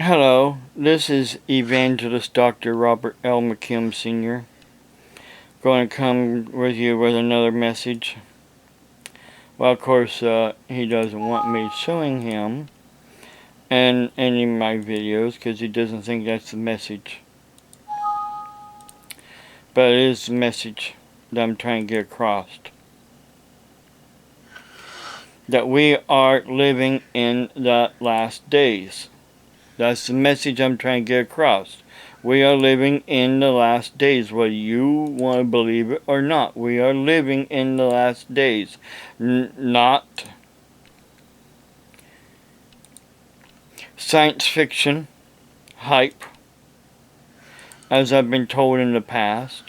Hello, this is Evangelist Dr. Robert L. McKim Sr. Going to come with you with another message. Well, of course, he doesn't want me showing him in any of my videos because he doesn't think that's the message. But it is the message that I'm trying to get across. That we are living in the last days. That's the message I'm trying to get across. We are living in the last days, whether you want to believe it or not. We are living in the last days. Not science fiction, hype, as I've been told in the past.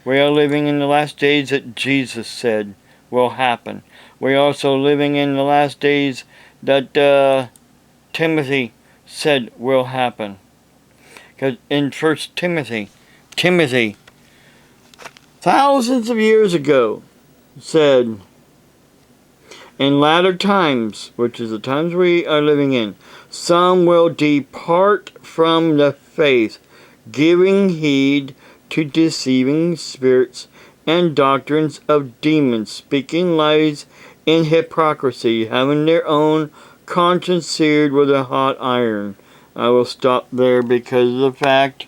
We are living in the last days that Jesus said will happen. We are also living in the last days that Timothy said will happen. Because in 1 Timothy, thousands of years ago, said, in latter times, which is the times we are living in, some will depart from the faith, giving heed to deceiving spirits and doctrines of demons, speaking lies in hypocrisy, having their own conscience seared with a hot iron. I will stop there because of the fact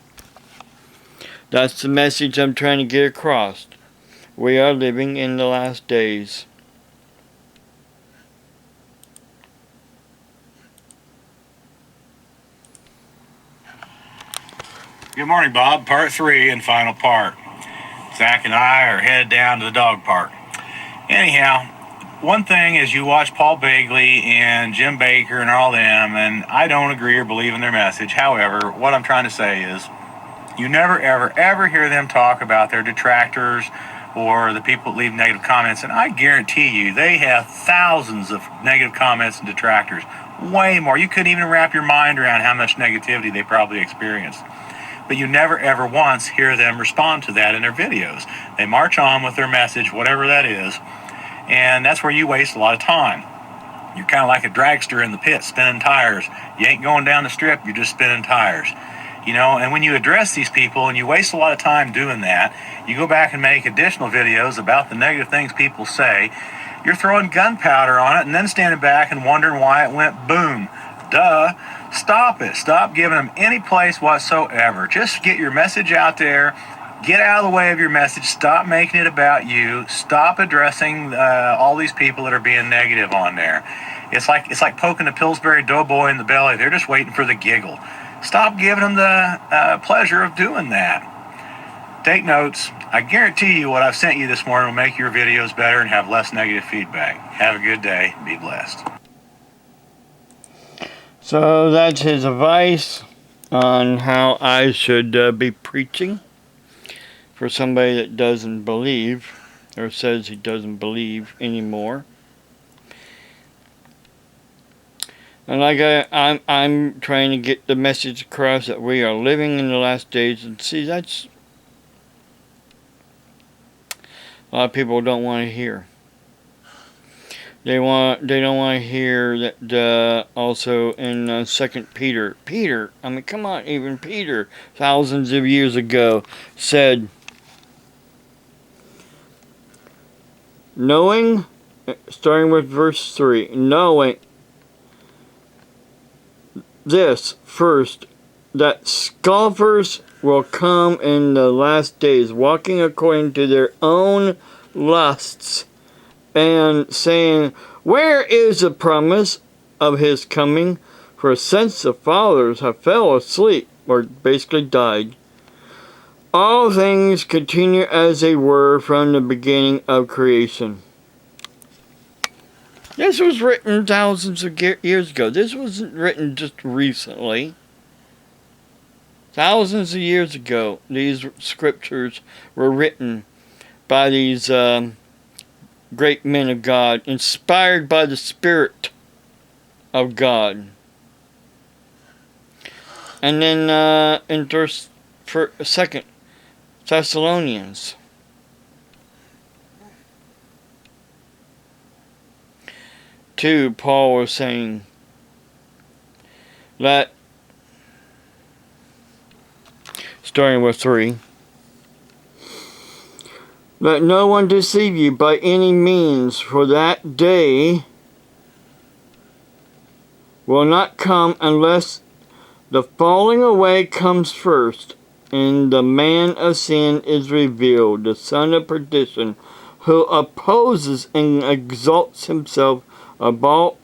that's the message I'm trying to get across. We are living in the last days. Good morning, Bob. Part 3 and final part. Zach and I are headed down to the dog park. Anyhow, one thing is you watch Paul Bagley and Jim Baker and all them, and I don't agree or believe in their message. However, what I'm trying to say is you never, ever, ever hear them talk about their detractors or the people that leave negative comments, and I guarantee you they have thousands of negative comments and detractors. Way more. You couldn't even wrap your mind around how much negativity they probably experience. But you never ever once hear them respond to that in their videos. They march on with their message, whatever that is, and that's where you waste a lot of time. You're kind of like a dragster in the pit spinning tires. You ain't going down the strip, you're just spinning tires. And when you address these people and you waste a lot of time doing that, you go back and make additional videos about the negative things people say, you're throwing gunpowder on it and then standing back and wondering why it went boom. Duh. Stop it. Stop giving them any place whatsoever. Just get your message out there. Get out of the way of your message. Stop making it about you. Stop addressing all these people that are being negative on there. It's like poking a Pillsbury Doughboy in the belly. They're just waiting for the giggle. Stop giving them the pleasure of doing that. Take notes. I guarantee you what I've sent you this morning will make your videos better and have less negative feedback. Have a good day. Be blessed. So that's his advice on how I should be preaching for somebody that doesn't believe or says he doesn't believe anymore. And like I'm trying to get the message across that we are living in the last days, and see, that's a lot of people don't want to hear. They don't want to hear that also in 2 Peter, I mean, come on, even Peter, thousands of years ago, said, knowing, starting with verse 3, knowing this first, that scoffers will come in the last days, walking according to their own lusts, and saying, where is the promise of his coming? For since the fathers have fell asleep, or basically died, all things continue as they were from the beginning of creation. This was written thousands of years ago. This wasn't written just recently. Thousands of years ago, these scriptures were written by these great men of God, inspired by the Spirit of God. And then in 2 Thessalonians, Paul was saying, Starting with 3. Let no one deceive you by any means, for that day will not come unless the falling away comes first, and the man of sin is revealed, the son of perdition, who opposes and exalts himself above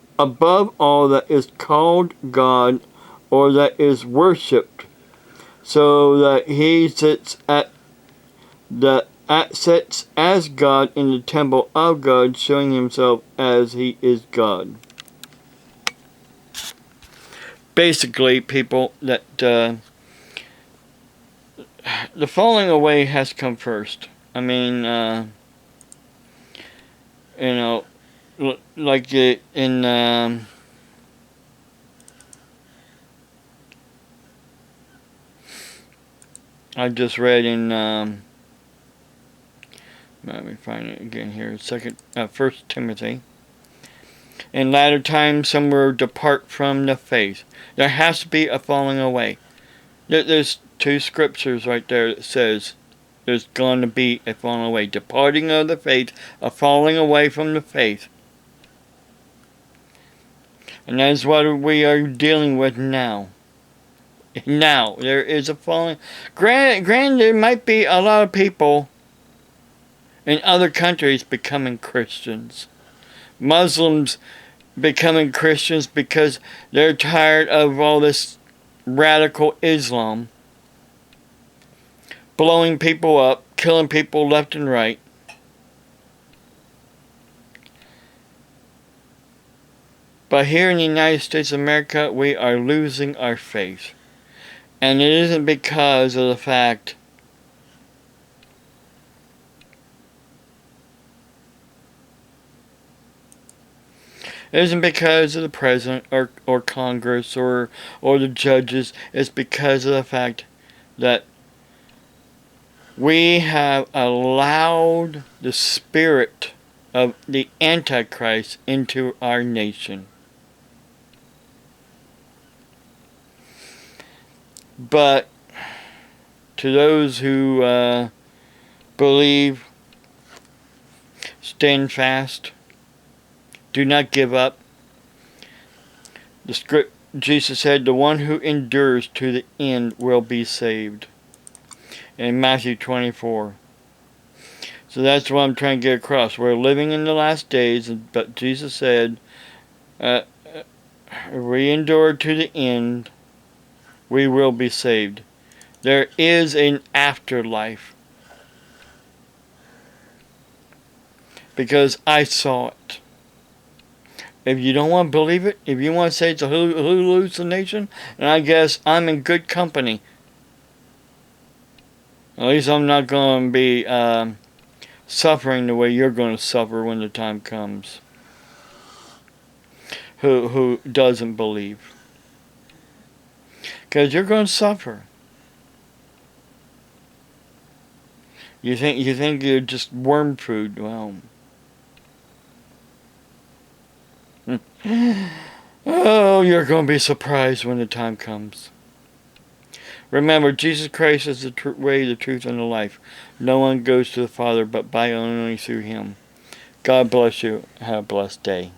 all that is called God or that is worshipped, so that he sits as God in the temple of God, showing himself as he is God. Basically, people, that the falling away has come first. I mean, like in I just read in let me find it again here. First Timothy. In latter times, some will depart from the faith. There has to be a falling away. There's 2 scriptures right there that says there's going to be a falling away. Departing of the faith, a falling away from the faith. And that is what we are dealing with now. Now, there is a falling. Granted, there might be a lot of people in other countries becoming Christians. Muslims becoming Christians because they're tired of all this radical Islam. Blowing people up, killing people left and right. But here in the United States of America, we are losing our faith. And it isn't because of the fact it isn't because of the president or Congress or the judges. It's because of the fact that we have allowed the spirit of the Antichrist into our nation. But to those who believe, stand fast, do not give up. Jesus said, the one who endures to the end will be saved. In Matthew 24. So that's what I'm trying to get across. We're living in the last days, but Jesus said, if we endure to the end, we will be saved. There is an afterlife. Because I saw it. If you don't want to believe it, if you want to say it's a hallucination, and I guess I'm in good company. At least I'm not going to be suffering the way you're going to suffer when the time comes. Who doesn't believe? Because you're going to suffer. You think you're just worm food? Well, oh, you're going to be surprised when the time comes. Remember, Jesus Christ is the way, the truth, and the life. No one goes to the Father but by only through Him. God bless you. Have a blessed day.